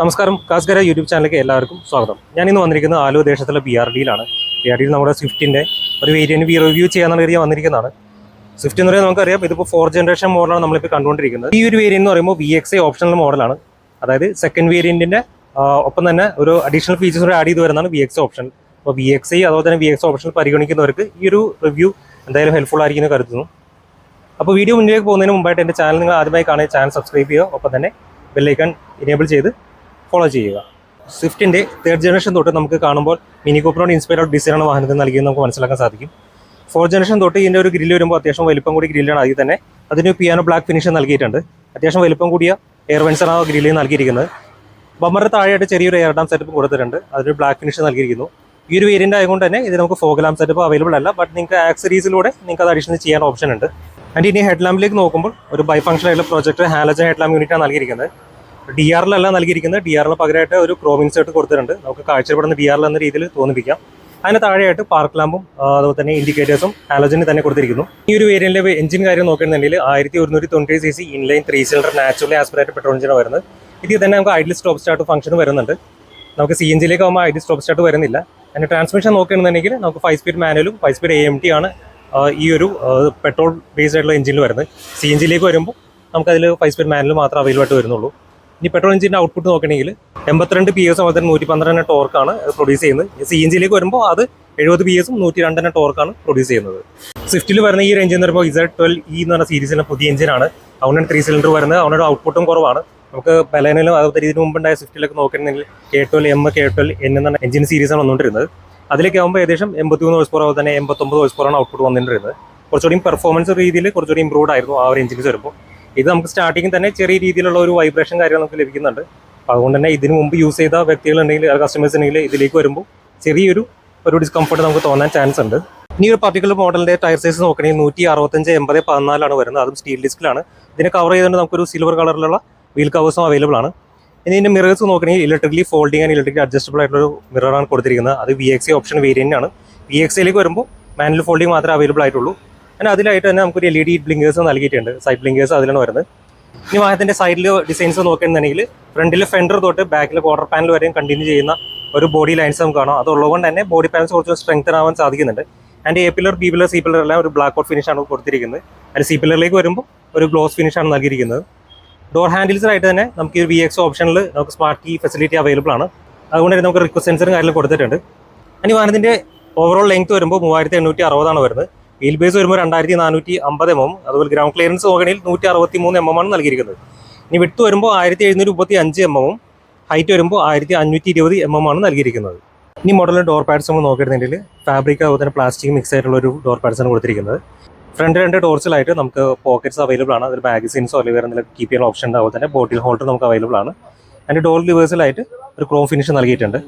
നമസ്കാരം, കാസ്കര യൂട്യൂബ് ചാനലിലേക്ക് എല്ലാവർക്കും സ്വാഗതം. ഞാൻ ഇന്ന് വന്നിരിക്കുന്നത് ആലോ ദേശത്തുള്ള BRDയിലാണ്. BRDയിൽ നമ്മുടെ സ്വിഫ്റ്റിൻ്റെ ഒരു വേരിയൻറ്റ് റിവ്യൂ ചെയ്യാനുള്ള ഏരിയ വന്നിരിക്കുന്നതാണ്. സ്വിഫ്റ്റ് എന്ന് പറയുന്നത് നമുക്കറിയാം, ഇതിപ്പോൾ 4th ജനറേഷൻ മോഡലാണ് നമ്മളിപ്പോൾ കണ്ടുകൊണ്ടിരിക്കുന്നത്. ഈ ഒരു വേരിയൻറ്റ് എന്ന് പറയുമ്പോൾ VXi ഓപ്ഷണൽ മോഡലാണ്. അതായത് സെക്കൻഡ് വേരിയൻറ്റിൻ്റെ ഒപ്പം തന്നെ ഒരു അഡീഷണൽ ഫീച്ചേഴ്സ് കൂടെ ആഡ് ചെയ്ത് വരുന്നതാണ് VXi ഓപ്ഷൻ. അപ്പോൾ VXi അതുപോലെ തന്നെ VXi ഓപ്ഷണൽ പരിഗണിക്കുന്നവർക്ക് ഈ ഒരു റിവ്യൂ എന്തായാലും ഹെൽപ്ഫുൾ ആയിരിക്കുമെന്ന് കരുതുന്നു. അപ്പോൾ വീഡിയോ മുന്നിലേക്ക് പോകുന്നതിന് മുമ്പായിട്ട് എൻ്റെ ചാനൽ നിങ്ങൾ ആദ്യമായി കാണുക, ചാനൽ സബ്സ്ക്രൈബ് ചെയ്യുക, ഒപ്പം തന്നെ ബെല്ലൈക്കൺ എനേബിൾ ചെയ്ത് ഫോളോ ചെയ്യുക. സ്വിഫ്റ്റിൻ്റെ 3rd ജനറേഷൻ തൊട്ട് നമുക്ക് കാണുമ്പോൾ മിനി കൂപ്പറോട് ഇൻസ്പയർഡ് ഡിസൈനാണ് വാഹനത്തിൽ നൽകിയത് നമുക്ക് മനസ്സിലാക്കാൻ സാധിക്കും. 4th ജനറേഷൻ തൊട്ട് ഇതിൻ്റെ ഒരു ഗ്രില്ല് വരുമ്പോൾ അത്യാവശ്യം വലിപ്പം കൂടി ഗ്രില്ലാണ്. അതിൽ തന്നെ അതിന് പിയാനോ ബ്ലാക്ക് ഫിനിഷ് നൽകിയിട്ടുണ്ട്. അത്യാവശ്യം വലിപ്പം കൂടിയ എയർ വെൻസറാണ് ഗ്രില്ലിൽ നൽകിയിരിക്കുന്നത്. ബമ്പറിന് താഴെയായിട്ട് ചെറിയൊരു എയർ ഡാം സെറ്റപ്പ് കൊടുത്തിട്ടുണ്ട്. അതിന് ബ്ലാക്ക് ഫിനിഷ് നൽകിയിരിക്കുന്നു. ഈ ഒരു വേരിയൻ്റ് ആയതുകൊണ്ട് തന്നെ ഇത് നമുക്ക് ഫോഗ് ലാമ്പ് സെറ്റപ്പ് അവൈലബിൾ അല്ല. ബട്ട് നിങ്ങൾക്ക് ആക്സറീസിലൂടെ നിങ്ങൾക്ക് അത് അഡീഷണൽ ചെയ്യാൻ ഓപ്ഷൻ ഉണ്ട്. ആൻഡ് ഇനി ഹെഡ് ലാമ്പിലേക്ക് നോക്കുമ്പോൾ ഒരു ബൈ ഫംഗ്ഷൻ ആയിട്ടുള്ള പ്രൊജക്ടർ ഹാലജൻ ഹെഡ് ലാമ്പ് യൂണിറ്റാണ് നൽകിയിരിക്കുന്നത്. DRLല്ല നൽകിയിരിക്കുന്നത്. DRL പകരമായിട്ട് ഒരു ക്രോം ഇൻസേർട്ട് കൊടുത്തിട്ടുണ്ട്. നമുക്ക് കാഴ്ചപ്പെടുന്ന DRL എന്ന രീതിയിൽ തോന്നിപ്പിക്കാം. അതിന് താഴെയായിട്ട് പാർക്ക് ലാമ്പും അതുപോലെ തന്നെ ഇൻഡിക്കേറ്റേഴ്സും ഹാലോജനിൽ തന്നെ കൊടുത്തിരിക്കുന്നു. ഈ ഒരു വേരിയന്റിലെ എഞ്ചിൻ കാര്യം നോക്കുകയാണെന്നുണ്ടെങ്കിൽ 1190cc inline 3 cylinder naturally aspirated petrol എഞ്ചിനാണ് വരുന്നത്. ഇതിൽ തന്നെ നമുക്ക് ഐഡിൽ സ്റ്റോപ്പ് സ്റ്റാർട്ട് ഫംഗ്ഷൻ വരുന്നുണ്ട്. നമുക്ക് CNGയിലേക്ക് ആകുമ്പോൾ ഐഡിൽ സ്റ്റോപ്പ് സ്റ്റാർട്ട് വരുന്നില്ല. അതിൻ്റെ ട്രാൻസ്മിഷൻ നോക്കുകയാണെന്നുണ്ടെങ്കിൽ നമുക്ക് 5 സ്പീഡ് മാനുവലും 5 സ്പീഡ് AMT ആണ് ഈ ഒരു പെട്രോൾ ബേസ്ഡ് ആയിട്ടുള്ള എഞ്ചിനിൽ വരുന്നത്. CNGയിലേക്ക് വരുമ്പോൾ നമുക്കതിൽ 5 സ്പീഡ് മാനുവൽ മാത്രമേ അവൈലബിൾ ആയിട്ട് വരുന്നുള്ളൂ. ഇനി പെട്രോൾ എഞ്ചിൻ്റെ ഔട്ട്പുട്ട് നോക്കുകയാണെങ്കിൽ 82 PS അതുപോലെ തന്നെ 112 ടോർക്കാണ് പ്രൊഡ്യൂസ് ചെയ്യുന്നത്. CNGയിലേക്ക് വരുമ്പോൾ അത് 70 PS 102 ടോർക്കാണ് പ്രൊഡ്യൂസ് ചെയ്യുന്നത്. സ്വിഫ്റ്റിൽ വരുന്ന ഈ ഒരു എഞ്ചിൻ എന്ന് പറയുമ്പോൾ Z12E എന്ന് പറഞ്ഞ സീരീസിലെ പുതിയ എഞ്ചിനാണ്. അതുകൊണ്ടാണ് 3 സിലിണ്ടർ വരുന്നത്. അതുകൊണ്ട് ഔട്ട്പുട്ടും കുറവാണ്. നമുക്ക് ബലേനയിലും അതുപോലെ ഇതിന് മുമ്പുണ്ടായ സ്വിഫ്റ്റിലൊക്കെ നോക്കുകയാണെങ്കിൽ K12M K12N എന്ന എഞ്ചിൻ സീരീസാണ് വന്നുകൊണ്ടിരുന്നത്. അതിലേക്ക് ആകുമ്പോൾ ഏകദേശം 83 ഹോഴ്സ് പവർ അതുപോലെ തന്നെ 89 ഹോഴ്സ് പവറാണ് ഔട്ട്പുട്ട് വന്നിട്ടുള്ളത്. കുറച്ചുകൂടി പെർഫോമൻസ് രീതിയിൽ കുറച്ചുകൂടി ഇമ്പ്രൂവ്ഡ് ആയിരുന്നു ആ ഒരു എഞ്ചിൻസ് വരുമ്പോൾ. ഇത് നമുക്ക് സ്റ്റാർട്ടിങ്ങിൽ തന്നെ ചെറിയ രീതിയിലുള്ള ഒരു വൈബ്രേഷൻ കാര്യങ്ങൾ നമുക്ക് ലഭിക്കുന്നുണ്ട്. അപ്പോൾ അതുകൊണ്ട് തന്നെ ഇതിന് മുമ്പ് യൂസ് ചെയ്ത വ്യക്തികളുണ്ടെങ്കിൽ കസ്റ്റമേഴ്സ് ഉണ്ടെങ്കിൽ ഇതിലേക്ക് വരുമ്പോൾ ചെറിയൊരു ഡിസ്കംഫർട്ട് നമുക്ക് തോന്നാൻ ചാൻസ് ഉണ്ട്. ഇനി ഒരു പർട്ടിക്കുലർ മോഡലിൻ്റെ ടയർ സൈസ് നോക്കണമെങ്കിൽ 165 80 14 വരുന്നത്. അതും സ്റ്റീൽ ഡിസ്കിലാണ്. ഇതിനെ കവർ ചെയ്തുകൊണ്ട് നമുക്കൊരു സിൽവർ കളറിലുള്ള വീൽ കവേഴ്സും അവൈലബിൾ ആണ്. ഇനി ഇതിൻ്റെ മിറേഴ്സ് നോക്കണമെങ്കിൽ electrically folding and electrically adjustable ആയിട്ടുള്ള ഒരു മിററാണ് കൊടുത്തിരിക്കുന്നത്. അത് VXi ഓപ്ഷൻ വേരിയൻ്റ് ആണ്. VXiയിലേക്ക് വരുമ്പോൾ മാനുവൽ ഫോൾഡിങ് മാത്രമേ അവൈലബിൾ ആയിട്ടുള്ളൂ. പിന്നെ അതിലായിട്ട് തന്നെ നമുക്കൊരു LED ബ്ലിങ്കേഴ്സ് നൽകിയിട്ടുണ്ട്. സൈഡ് ബ്ലിങ്കേഴ്സ് അതിലാണ് വരുന്നത്. ഇനി വാഹനത്തിൻ്റെ സൈഡിൽ ഡിസൈൻസ് നോക്കുകയാണെന്നുണ്ടെങ്കിൽ ഫ്രണ്ടിൽ ഫെൻഡർ തൊട്ട് ബാക്കിൽ ക്വാർട്ടർ പാനൽ വരെയും കണ്ടിന്യൂ ചെയ്യുന്ന ഒരു ബോഡി ലൈൻസ് നമുക്ക് കാണാം. അതുള്ളതുകൊണ്ട് തന്നെ ബോഡി പാനൽസ് കുറച്ച് സ്ട്രെങ്തൻ ആവാൻ സാധിക്കുന്നുണ്ട്. And A pillar, B pillar, C pillar എല്ലാം ഒരു ബ്ലാക്ക് ഔട്ട് ഫിനിഷാണ് കൊടുത്തിരിക്കുന്നത്. അതിൽ C പില്ലറിലേക്ക് വരുമ്പോൾ ഒരു ഗ്ലോസ് ഫിനിഷാണ് നൽകിയിരിക്കുന്നത്. ഡോർ ഹാൻഡിൽസിനായിട്ട് തന്നെ നമുക്ക് ഈ VXi ഓപ്ഷനിൽ നമുക്ക് സ്മാർട്ട് കീ ഫെസിലിറ്റി അവൈലബിൾ ആണ്. അതുകൊണ്ട് തന്നെ നമുക്ക് റിക്വസ്റ്റ് സെൻസറും കാര്യങ്ങളും കൊടുത്തിട്ടുണ്ട്. ഇനി വാഹനത്തിൻ്റെ ഓവറോൾ ലെങ്ത് വരുമ്പോൾ 3860 വരുന്നത്. വീൽ ബേസ് വരുമ്പോൾ 2450 mm. അതുപോലെ ഗ്രൗണ്ട് ക്ലിയറൻസ് നോക്കണമെങ്കിൽ 163 mm ആണ് നൽകിയിരിക്കുന്നത്. ഇനി വിട്ട് വരുമ്പോൾ 1735 mm, ഹൈറ്റ് വരുമ്പോൾ 1520 mm ആണ് നൽകിയിരിക്കുന്നത്. ഇനി മോഡലിൻ്റെ ഡോർ പാഡ്സ് നമ്മൾ നോക്കിയിട്ടുണ്ടെങ്കിൽ ഫാബ്രിക് അതുപോലെ തന്നെ പ്ലാസ്റ്റിക് മിക്സ് ആയിട്ടുള്ള ഒരു ഡോർ പാഡ്സ് ആണ് കൊടുത്തിരിക്കുന്നത്. ഫ്രണ്ട് 2 ഡോർസിലായിട്ട് നമുക്ക് പോക്കറ്റ്സ് അവൈലബിൾ ആണ്. അതിൽ മാഗസിൻസോ അല്ലെങ്കിൽ വേറെ എന്തെങ്കിലും കീപ്പ് ചെയ്യാൻ ഓപ്ഷൻ ഉണ്ട്. അതുപോലെ തന്നെ ബോട്ടിൽ ഹോൾഡർ നമുക്ക് അവൈലബിൾ ആണ്. അതിൻ്റെ ഡോർ ലിവേഴ്സിലായിട്ട് ഒരു ക്രോം ഫിനിഷ് നൽകിയിട്ടുണ്ട്.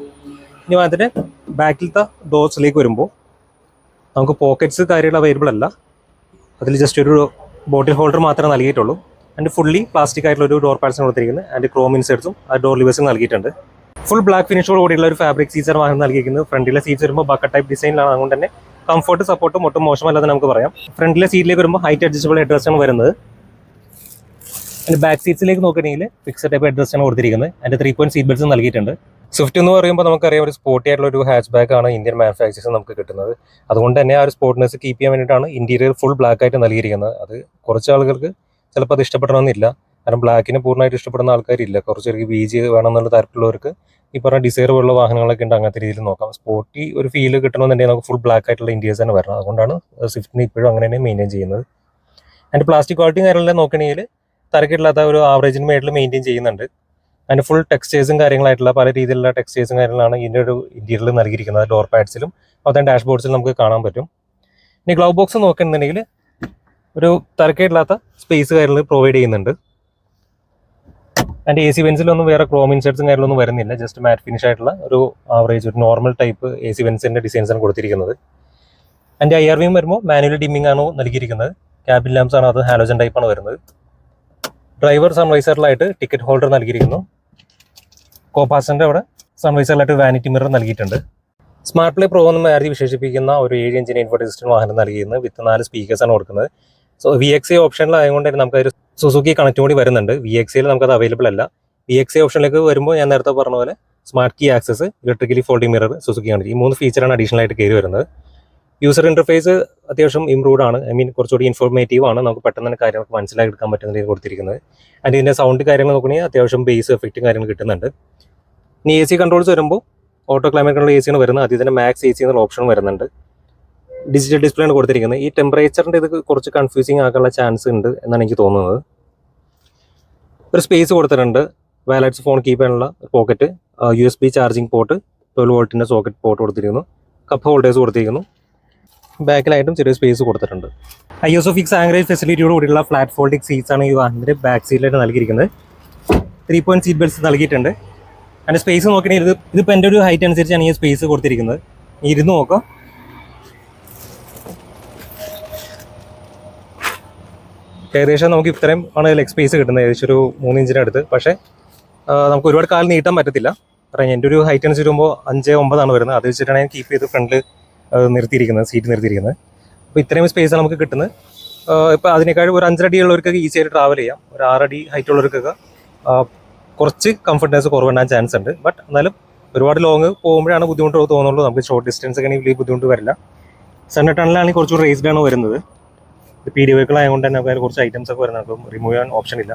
ഇനി അതിൻ്റെ ബാക്കിലത്തെ ഡോർസിലേക്ക് വരുമ്പോൾ നമുക്ക് പോക്കറ്റ്സ് കാര്യങ്ങൾ അവൈലബിൾ അല്ല. അതിൽ ജസ്റ്റ് ഒരു ബോട്ടിൽ ഹോൾഡർ മാത്രമേ നൽകിയിട്ടുള്ളൂ. ആൻഡ് ഫുള്ളി പ്ലാസ്റ്റിക് ആയിട്ടുള്ള ഒരു ഡോർ പാഡ്സാണ് കൊടുത്തിരിക്കുന്നത്. ആൻഡ് ക്രോം ഇൻസേർട്സും ആ ഡോർ ലിവേഴ്സും നൽകിയിട്ടുണ്ട്. ഫുൾ ബ്ലാക്ക് ഫിനിഷോട് കൂടിയുള്ള ഒരു ഫാബ്രിക് സീറ്റ്സാണ് വാഹനം നൽകിയിരിക്കുന്നത്. ഫ്രണ്ടിലെ സീറ്റ്സ് വരുമ്പോൾ ബക്കറ്റ് ടൈപ്പ് ഡിസൈനിലാണ്. അതുകൊണ്ട് തന്നെ കംഫർട്ട് സപ്പോർട്ടും ഒട്ടും മോശമല്ലാതെ നമുക്ക് പറയാം. ഫ്രണ്ടിലെ സീറ്റിലേക്ക് വരുമ്പോൾ ഹൈറ്റ് അഡ്ജസ്റ്റബിൾ ഹെഡ്രസ്റ്റാണ് വരുന്നത്. ആൻഡ് ബാക്ക് സീറ്റ്സിലേക്ക് നോക്കുകയാണെങ്കിൽ ഫിക്സഡ് ടൈപ്പ് ഹെഡ്രസ്റ്റാണ് കൊടുത്തിരിക്കുന്നത്. അതിൻ്റെ 3 പോയിന്റ് സീറ്റ് ബെൽറ്റ്സ് നൽകിയിട്ടുണ്ട്. സ്വിഫ്റ്റ് എന്ന് പറയുമ്പോൾ നമുക്കറിയാം ഒരു സ്പോർട്ടി ആയിട്ടുള്ള ഒരു ഹാച്ച് ബാക്ക് ആണ് ഇന്ത്യൻ മാനുഫാക്ചേഴ്സ് നമുക്ക് കിട്ടുന്നത്. അതുകൊണ്ട് തന്നെ ആ ഒരു സ്പോർട്ട്നെസ് കീപ്പ് ചെയ്യാൻ വേണ്ടിയിട്ടാണ് ഇന്റീരിയർ ഫുൾ ബ്ലാക്ക് ആയിട്ട് നൽകിയിരിക്കുന്നത്. അത് കുറച്ച് ആളുകൾക്ക് ചിലപ്പോൾ അത് ഇഷ്ടപ്പെടണമെന്നില്ല. കാരണം ബ്ലാക്കിന് പൂർണ്ണമായിട്ട് ഇഷ്ടപ്പെടുന്ന ആൾക്കാരില്ല. കുറച്ചൊരു BG വേണമെന്നുള്ള താല്പര്യമുള്ളവർക്ക് ഈ പറഞ്ഞ ഡിസൈർ പോലുള്ള വാഹനങ്ങളൊക്കെ ഉണ്ട്. അങ്ങനത്തെ രീതിയിൽ നോക്കാം. സ്പോർട്ടി ഒരു ഫീൽ കിട്ടണമെന്നുണ്ടെങ്കിൽ നമുക്ക് ഫുൾ ബ്ലാക്ക് ആയിട്ടുള്ള ഇന്റീരിയേഴ്സ് തന്നെ വരണം. അതുകൊണ്ടാണ് സ്വിഫ്റ്റിന് ഇപ്പോഴും അങ്ങനെ തന്നെ മെയിൻറ്റെയിൻ ചെയ്യുന്നത്. അതിൻ്റെ പ്ലാസ്റ്റിക് ക്വാളിറ്റി കാര്യങ്ങളെല്ലാം നോക്കുകയാണെങ്കിൽ തരക്കില്ലാത്ത ഒരു ആവറേജിന് മേളിൽ മെയിൻറ്റെയിൻ ചെയ്യുന്നുണ്ട്. അതിൻ്റെ ഫുൾ ടെക്സ്റ്റേഴ്സും കാര്യങ്ങളായിട്ടുള്ള പല രീതിയിലുള്ള ടെക്സ്റ്റേഴ്സും കാര്യങ്ങളാണ് ഇതിൻ്റെ ഒരു ഇന്റീരിയറിൽ നൽകിയിരിക്കുന്നത്. ഡോർ പാഡ്സിലും അതുപോലെ ഡാഷ് ബോർഡ്സിലും നമുക്ക് കാണാൻ പറ്റും. ഇനി ഗ്ലൗ ബോക്സ് നോക്കുകയാണെന്നുണ്ടെങ്കിൽ ഒരു തരക്കേടില്ലാത്ത സ്പേസ് കാര്യങ്ങൾ പ്രൊവൈഡ് ചെയ്യുന്നുണ്ട്. ആൻഡ് AC വെൻസിലൊന്നും വേറെ ക്രോം ഇൻസേർട്സും കാര്യങ്ങളൊന്നും വരുന്നില്ല. ജസ്റ്റ് മാറ്റ് ഫിനിഷ് ആയിട്ടുള്ള ഒരു ആവറേജ് ഒരു നോർമൽ ടൈപ്പ് AC വെൻസിൻ്റെ ഡിസൈൻസാണ് കൊടുത്തിരിക്കുന്നത്. ആൻഡ് IRVയും വരുമ്പോൾ മാനുവൽ ഡിമ്മിംഗ് ആണ് നൽകിയിരിക്കുന്നത്. ക്യാബിൻ ലാംപ്സ് ആണ്, അത് ഹാലോജൻ ടൈപ്പാണ് വരുന്നത്. ഡ്രൈവർ സൺവൈസറിലായിട്ട് ടിക്കറ്റ് ഹോൾഡർ നൽകിയിരിക്കുന്നു. കോപ്പാസിൻ്റെ അവിടെ സൺവൈസറിലായിട്ട് വാനിറ്റി മിറർ നൽകിയിട്ടുണ്ട്. സ്മാർട്ട് പ്ലേ പ്രോ എന്ന് മാരുതി വിശേഷിപ്പിക്കുന്ന ഒരു 7 എഞ്ചിൻ ഇൻവെർട്ടർ സിസ്റ്റം വാഹനം നൽകിയിരുന്നത്. വിത്ത് 4 സ്പീക്കേഴ്സാണ് കൊടുക്കുന്നത്. സോ VXi ഓപ്ഷനിലായതുകൊണ്ട് തന്നെ നമുക്കൊരു സുസുക്കി കണക്റ്റും കൂടി വരുന്നുണ്ട്. VXiയിൽ നമുക്കത് അവൈലബിൾ അല്ല. VXA ഓപ്ഷനിലേക്ക് വരുമ്പോൾ ഞാൻ നേരത്തെ പറഞ്ഞ പോലെ smart key access, electrically folding mirror, Suzuki ആണ്. ഈ 3 ഫീച്ചറാണ് അഡീഷണൽ ആയിട്ട് കയറി വരുന്നത്. യൂസർ ഇന്റർഫേസ് അത്യാവശ്യം ഇംപ്രൂവ്ഡ് ആണ്. കുറച്ചുകൂടി ഇൻഫോർമേറ്റീവ് ആണ്. നമുക്ക് പെട്ടെന്ന് തന്നെ കാര്യങ്ങൾക്ക് മനസ്സിലാക്കി എടുക്കാൻ പറ്റുന്ന രീതിയിൽ കൊടുത്തിരിക്കുന്നത്. അതിൻ്റെ ഇതിൻ്റെ സൗണ്ട് കാര്യങ്ങൾ നോക്കുകയാണെങ്കിൽ അത്യാവശ്യം ബേസ് എഫക്റ്റും കാര്യങ്ങൾ കിട്ടുന്നുണ്ട്. ഇനി AC കൺട്രോൾസ് വരുമ്പോൾ ഓട്ടോ ക്ലൈമറ്റ് കൺട്രോൾ AC ആണ് വരുന്നത്. അതിൽ തന്നെ മാക്സ് AC എന്നുള്ള ഓപ്ഷൻ വരുന്നുണ്ട്. ഡിജിറ്റൽ ഡിസ്പ്ലേ ആണ് കൊടുത്തിരിക്കുന്നത്. ഈ ടെമ്പറേച്ചറിൻ്റെ ഇത് കുറച്ച് കൺഫ്യൂസിങ് ആക്കാനുള്ള ചാൻസ് ഉണ്ട് എന്നാണ് എനിക്ക് തോന്നുന്നത്. ഒരു സ്പേസ് കൊടുത്തിട്ടുണ്ട്. വാലറ്റ്സ് ഫോൺ കീപ്പ് ചെയ്യാനുള്ള പോക്കറ്റ്, USB ചാർജിങ് പോർട്ട്, 12 വോൾട്ടിൻ്റെ സോക്കറ്റ് പോർട്ട് കൊടുത്തിരിക്കുന്നു, കപ്പ് ഹോൾഡേഴ്സ് കൊടുത്തിരിക്കുന്നു. ബാക്കിലായിട്ടും ചെറിയ സ്പേസ് കൊടുത്തിട്ടുണ്ട്. ISOFIX ആംഗ്ലേജ് ഫെസിലിറ്റിയോട് കൂടിയുള്ള ഫ്ലാറ്റ് ഫോൾഡിംഗ് സീറ്റ്സ് ആണ് ഈ വാഹനത്തിൻ്റെ ബാക്ക് സീറ്റിലായിട്ട് നൽകിയിരിക്കുന്നത്. 3 പോയിന്റ് സീറ്റ് ബെൽറ്റ്സ് നൽകിയിട്ടുണ്ട്. അതിൻ്റെ സ്പേസ് നോക്കണമെങ്കിൽ ഇതിപ്പോൾ എൻ്റെ ഒരു ഹൈറ്റ് അനുസരിച്ചാണ് ഈ സ്പേസ് കൊടുത്തിരിക്കുന്നത്. ഇരുന്ന് നോക്കാം. ഏകദേശം നമുക്ക് ഇത്രയും ആണ് ലെഗ് സ്പേസ് കിട്ടുന്നത്, ഏകദേശം ഒരു 3 ഇഞ്ചിന് അടുത്ത്. പക്ഷേ നമുക്ക് ഒരുപാട് കാലം നീട്ടാൻ പറ്റത്തില്ല. കാരണം എൻ്റെ ഒരു ഹൈറ്റ് അനുസരിച്ച് വരുമ്പോൾ 5'9" വരുന്നത്. അത് വെച്ചിട്ടാണ് ഞാൻ കീപ്പ് ചെയ്ത് ഫ്രണ്ടിൽ നിർത്തിയിരിക്കുന്നത്, സീറ്റ് നിർത്തിയിരിക്കുന്നത്. അപ്പോൾ ഇത്രയും സ്പേസ് നമുക്ക് കിട്ടുന്നത്. ഇപ്പോൾ അതിനേക്കാൾ ഒരു 5 അടിയുള്ളവർക്കൊക്കെ ഈസി ആയിട്ട് ട്രാവൽ ചെയ്യാം. ഒരു 6 അടി ഹൈറ്റ് ഉള്ളവർക്കൊക്കെ കുറച്ച് കംഫർട്ട്നെസ് കുറവുണ്ടാകാൻ ചാൻസ് ഉണ്ട്. ബട്ട് എന്നാലും ഒരുപാട് ലോങ് പോകുമ്പോഴാണ് ബുദ്ധിമുട്ട് തോന്നുള്ളൂ. നമുക്ക് ഷോർട്ട് ഡിസ്റ്റൻസ് ഒക്കെ ആണെങ്കിൽ വലിയ ബുദ്ധിമുട്ട് വരില്ല. സെൻറ്റർ ടണലാണെങ്കിൽ കുറച്ചുകൂടി റേസ്ഡ് ആണ് വരുന്നത്. PD വെഹിക്കിൾ ആയതുകൊണ്ട് തന്നെ നമുക്ക് കുറച്ച് ഐറ്റംസ് ഒക്കെ വരുന്നത്, നമുക്ക് റിമൂവ് ചെയ്യാൻ ഓപ്ഷൻ ഇല്ല.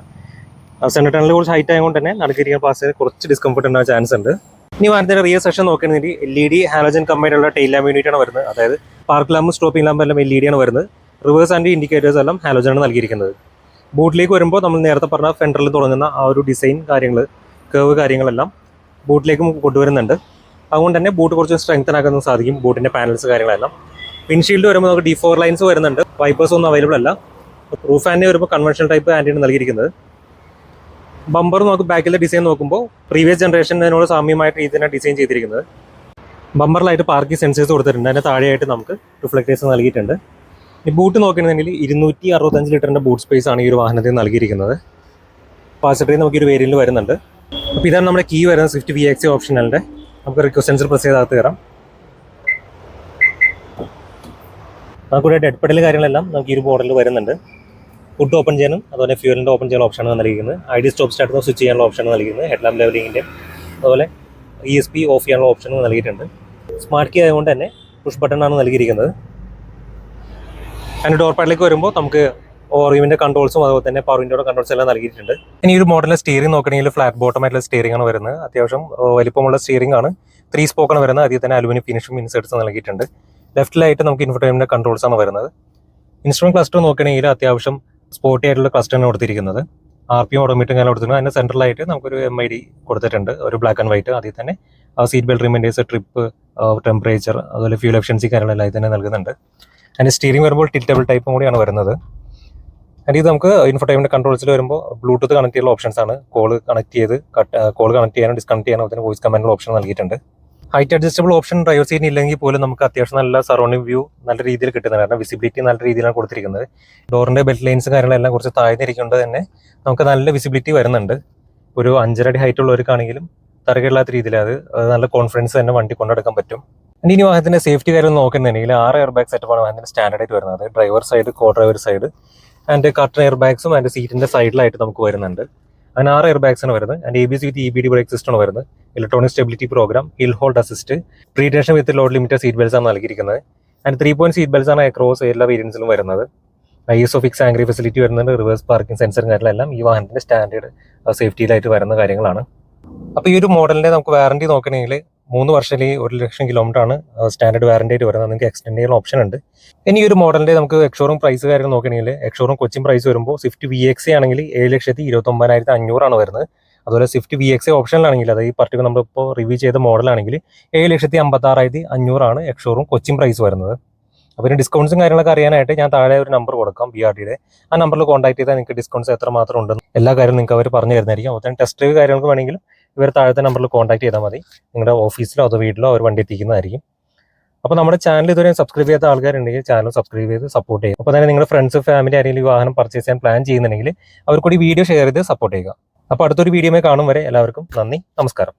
സെൻറ്റർ ടണലിൽ കുറച്ച് ഹൈറ്റ് ആയതുകൊണ്ട് തന്നെ നടക്കിരിക്കാൻ പാസ് കുറച്ച് ഡിസ്കംഫർട്ട് ഉണ്ടാകാൻ ചാൻസ് ഉണ്ട്. ഇനി വാഹനത്തിൻ്റെ റിയർ സെക്ഷൻ നോക്കുകയാണെങ്കിൽ LED ഹാലോജൻ കമ്പനിയുള്ള ടെയിൽ ലാമ്പ് യൂണിറ്റ് ആണ് വരുന്നത്. അതായത് പാർക്ക് ലാമ്പും സ്റ്റോപ്പിംഗ് ലാമ്പും എല്ലാം LED ആണ് വരുന്നത്. റിവേഴ്സ് ആൻഡ് ഇൻഡിക്കേറ്റേഴ്സ് എല്ലാം ഹാലോജൻ ആണ് നൽകിയിരിക്കുന്നത്. ബൂട്ടിലേക്ക് വരുമ്പോൾ നമ്മൾ നേരത്തെ പറഞ്ഞ ഫെൻഡറിൽ തുടങ്ങുന്ന ആ ഒരു ഡിസൈൻ കാര്യങ്ങൾ, കേവ് കാര്യങ്ങളെല്ലാം ബൂട്ടിലേക്കും കൊണ്ടുവരുന്നുണ്ട്. അതുകൊണ്ട് തന്നെ ബൂട്ട് കുറച്ച് സ്ട്രെങ്തൻ ആക്കാൻ സാധിക്കും. ബൂട്ടിൻ്റെ പാനൽസ് കാര്യങ്ങളെല്ലാം. വിൻഷീൽഡ് വരുമ്പോൾ നമുക്ക് D4 ലൈൻസ് വരുന്നുണ്ട്. വൈപ്പേഴ്സ് ഒന്നും അവൈലബിൾ അല്ല. റൂഫ് ഫാനിന് വരുമ്പോൾ കൺവെൻഷണൽ ടൈപ്പ് ആൻറ്റിയാണ് നൽകിയിരിക്കുന്നത്. ബമ്പർ നമുക്ക് ബാക്കിലെ ഡിസൈൻ നോക്കുമ്പോൾ പ്രീവിയസ് ജനറേഷനോട് സാമ്യമായിട്ട് രീതിയാണ് ഡിസൈൻ ചെയ്തിരിക്കുന്നത്. ബമ്പറിലായിട്ട് പാർക്കിംഗ് സെൻസേഴ്സ് കൊടുത്തിട്ടുണ്ട്. അതിൻ്റെ താഴെയായിട്ട് നമുക്ക് റിഫ്ലക്ടേഴ്സ് നൽകിയിട്ടുണ്ട്. ഈ ബൂട്ട് നോക്കുകയാണെങ്കിൽ 265 ലിറ്ററിൻ്റെ ബൂട്ട് സ്പേസ് ആണ് ഈ ഒരു വാഹനത്തിൽ നൽകിയിരിക്കുന്നത്. പാസറ്ററി നമുക്ക് ഒരു വേരിയൻറ്റിൽ വരുന്നുണ്ട്. അപ്പോൾ ഇതാണ് നമ്മുടെ കീ വരുന്നത് സ്വിഫ്റ്റ് VXA ഓപ്ഷനലിൻ്റെ. നമുക്ക് റിക്വസ്റ്റ് സെൻസർ പ്രസ് ചെയ്ത് അകത്ത് കയറാം. നമുക്കിവിടെ ഡെഡ് പെഡൽ കാര്യങ്ങളെല്ലാം നമുക്ക് ഈ ഒരു മോഡലിൽ വരുന്നുണ്ട്. ഫുഡ് ഓപ്പൺ ചെയ്യാനും അതുപോലെ ഫ്യൂവലിൻ്റെ ഓപ്പൺ ചെയ്യാനുള്ള ഓപ്ഷനാണ് നൽകിയിരിക്കുന്നത്. ID സ്റ്റോപ്പ് സ്റ്റാർട്ട് സ്വിച്ച് ചെയ്യാനുള്ള ഓപ്ഷനാണ് നൽകിയിരിക്കുന്നത്. ഹെഡ് ലാമ്പ് ലെവലിങ്ങിൻ്റെ അതുപോലെ ESP ഓഫ് ചെയ്യാനുള്ള ഓപ്ഷനും നൽകിയിട്ടുണ്ട്. സ്മാർട്ട് കീ ആയതുകൊണ്ട് തന്നെ പുഷ് ബട്ടണാണ് നൽകിയിരിക്കുന്നത്. അതിൻ്റെ ഡോർ പാഡിലേക്ക് വരുമ്പോൾ നമുക്ക് ഓറിയമിൻ്റെ കൺട്രോൾസും അതുപോലെ തന്നെ പവർ വിൻഡോയുടെ കൺട്രോൾസ് എല്ലാം നൽകിയിട്ടുണ്ട്. ഇനി ഒരു മോഡലിലെ സ്റ്റിയറിംഗ് നോക്കണമെങ്കിൽ ഫ്ലാറ്റ് ബോട്ടം ആയിട്ടുള്ള സ്റ്റിയറിംഗ് ആണ് വരുന്നത്. അത്യാവശ്യം വലിപ്പമുള്ള സ്റ്റിയറിംഗ് ആണ്. 3 സ്പോക്കാണ് വരുന്നത്. അതിൽ തന്നെ അലുമിനിയം ഫിനിഷും ഇൻസേർട്സ് നൽകിയിട്ടുണ്ട്. ലെഫ്റ്റിലായിട്ട് നമുക്ക് ഇൻഫർടൈൻമെൻറ്റ് കൺട്രോൾസ് ആണ് വരുന്നത്. ഇൻസ്ട്രുമെന്റ് ക്ലസ്റ്റർ നോക്കുകയാണെങ്കിൽ അത്യാവശ്യം സ്പോർട്ടി ആയിട്ടുള്ള ക്ലസ്റ്ററാണ് കൊടുത്തിരിക്കുന്നത്. RPM ഓട്ടോമേറ്റും കാര്യം കൊടുത്തിട്ടുണ്ട്. അതിൻ്റെ സെൻട്രലായിട്ട് നമുക്കൊരു MID കൊടുത്തിട്ടുണ്ട്, ഒരു ബ്ലാക്ക് ആൻഡ് വൈറ്റ്. അതിൽ തന്നെ seat belt reminders, trip, temperature, അതുപോലെ ഫ്യൂൽ എഫിഷ്യൻസി കാര്യങ്ങളെല്ലാം ഇതിൽ തന്നെ നൽകുന്നുണ്ട്. അതിൻ്റെ സ്റ്റിയറിംഗ് വരുമ്പോൾ ടിൽറ്റബിൾ ടൈപ്പും കൂടിയാണ് വരുന്നത്. അതിൽ ഇത് നമുക്ക് ഇൻഫർടൈൻമെൻറ്റ് കൺട്രോൾസിൽ വരുമ്പോൾ ബ്ലൂടൂത്ത് കണക്ട് ചെയ്യുന്ന ഓപ്ഷൻസ് ആണ്. കോൾ കണക്ട് ചെയ്യാനും ഡിസ്കണക്ട് ചെയ്യാനും അതിന് വോയിസ് കമാൻഡുള്ള ഓപ്ഷൻ നൽകിയിട്ടുണ്ട്. ഹൈറ്റ് അഡ്ജസ്റ്റബിൾ ഓപ്ഷൻ ഡ്രൈവർ സീറ്റിന് ഇല്ലെങ്കിൽ പോലും നമുക്ക് അത്യാവശ്യം നല്ല സറൗണ്ടിങ് വ്യൂ നല്ല രീതിയിൽ കിട്ടുന്നത്. കാരണം വിസിബിലിറ്റി നല്ല രീതിയിലാണ് കൊടുത്തിരിക്കുന്നത്. ഡോറിൻ്റെ ബെൽറ്റ് ലൈൻസ് കാര്യങ്ങളെല്ലാം കുറച്ച് താഴ്ന്നിരിക്കുന്നത് തന്നെ നമുക്ക് നല്ല വിസിബിലിറ്റി വരുന്നുണ്ട്. ഒരു 5.5 അടി ഹൈറ്റ് ഉള്ളവർക്കാണെങ്കിലും തറകില്ലാത്ത രീതിയിൽ അത് നല്ല കോൺഫിഡൻസ് തന്നെ വണ്ടി കൊണ്ടെടുക്കാൻ പറ്റും. ഇനി വാഹനത്തിൻ്റെ സേഫ്റ്റി കാര്യം നോക്കുന്നുണ്ടെങ്കിൽ 6 എയർ ബാഗ് സെറ്റപ്പാണ് വാഹനത്തിൻ്റെ സ്റ്റാൻഡേർഡ് ആയിട്ട് വരുന്നത്. Driver side, co driver side, and curtain air ബാഗ്സും അതിൻ്റെ സീറ്റിൻ്റെ സൈഡിലായിട്ട് നമുക്ക് വരുന്നുണ്ട്. അങ്ങനെ 6 എയർ ബാഗ്സ് ആണ് വരുന്നത്. And ABS with EBD brake system ആണ് വരുന്നത്. Electronic stability programme, hill hold assist, pre tension with load limited seat belts ആണ് നൽകിയിരിക്കുന്നത്. ആൻഡ് 3 പോയിന്റ് സീറ്റ് ബെൽറ്റ്സ് ആണ് അക്രോസ് എല്ലാ വേരിയൻസിലും വരുന്നത്. ISOFIX ആംഗ്ലേജ് ഫെസിലിറ്റി വരുന്നുണ്ട്. റിവേഴ്സ് പാർക്കിംഗ് സെൻസറും കാര്യങ്ങളെല്ലാം ഈ വാഹനത്തിൻ്റെ സ്റ്റാൻഡേർഡ് സേഫ്റ്റിയിലായിട്ട് വരുന്ന കാര്യങ്ങളാണ്. അപ്പോൾ ഈ ഒരു മോഡലിൻ്റെ നമുക്ക് വാറണ്ടി നോക്കണമെങ്കിൽ 3 വർഷം അല്ലെങ്കിൽ 1,00,000 കിലോമീറ്റർ ആണ് സ്റ്റാൻഡേർഡ് വാറണ്ടി ആയിട്ട് വരുന്നത്. നിങ്ങൾക്ക് എക്സ്റ്റെൻഡ് ചെയ്യാൻ ഓപ്ഷൻ ഉണ്ട്. ഇനി ഒരു മോഡലിൻ്റെ നമുക്ക് എക്സ്ഷോറൂം പ്രൈസ് കാര്യങ്ങൾ നോക്കണമെങ്കിൽ എക്സ്ഷോറൂം കൊച്ചിൻ പ്രൈസ് വരുമ്പോൾ സ്വിഫ്റ്റ് VXA ആണെങ്കിൽ 7,29,500 ആണ് വരുന്നത്. അതുപോലെ സ്വിഫ്റ്റ് VXA ഓപ്ഷനിലാണെങ്കിൽ അതായത് ഈ പർട്ടിക്കുലർ നമ്മളിപ്പോൾ റിവ്യൂ ചെയ്ത മോഡലാണെങ്കിൽ 7,56,500 ആണ് എക്സ്ഷോറൂം കൊച്ചിൻ പ്രൈസ് വരുന്നത്. അപ്പോൾ ഇതിന് ഡിസ്കൗണ്ട്സും കാര്യങ്ങളൊക്കെ അറിയാനായിട്ട് ഞാൻ താഴെ ഒരു നമ്പർ കൊടുക്കാം, BRDയുടെ. ആ നമ്പറിൽ കോൺടാക്ട് ചെയ്താൽ നിങ്ങൾക്ക് ഡിസ്കൗണ്ട്സ് എത്രമാത്രം ഉണ്ടെന്ന് എല്ലാ കാര്യവും നിങ്ങൾക്ക് അവർ പറഞ്ഞു തരുന്നതായിരിക്കും. അതുപോലെ തന്നെ ടെസ്റ്റ് ഡ്രൈവ് കാര്യങ്ങൾക്ക് വേണമെങ്കിലും ഇവർ താഴത്തെ നമ്പറിൽ കോൺടാക്ട് ചെയ്താൽ മതി. നിങ്ങളുടെ ഓഫീസിലോ അതോ വീട്ടിലോ അവർ വണ്ടി എത്തിക്കുന്നതായിരിക്കും. അപ്പോൾ നമ്മുടെ ചാനൽ ഇതുവരെ സബ്സ്ക്രൈബ് ചെയ്യാത്ത ആൾക്കാരുണ്ടെങ്കിൽ ചാനൽ സബ്സ്ക്രൈബ് ചെയ്ത് സപ്പോർട്ട് ചെയ്യും. അപ്പോൾ തന്നെ നിങ്ങളുടെ ഫ്രണ്ട്സ്, ഫാമിലി ആരെങ്കിലും ഈ വാഹനം പർച്ചേസ് ചെയ്യാൻ പ്ലാൻ ചെയ്യുന്നുണ്ടെങ്കിൽ അവർ കൂടി വീഡിയോ ഷെയർ ചെയ്ത് സപ്പോർട്ട് ചെയ്യുക. അപ്പോൾ അടുത്തൊരു വീഡിയോയിൽ കാണും വരെ എല്ലാവർക്കും നന്ദി, നമസ്കാരം.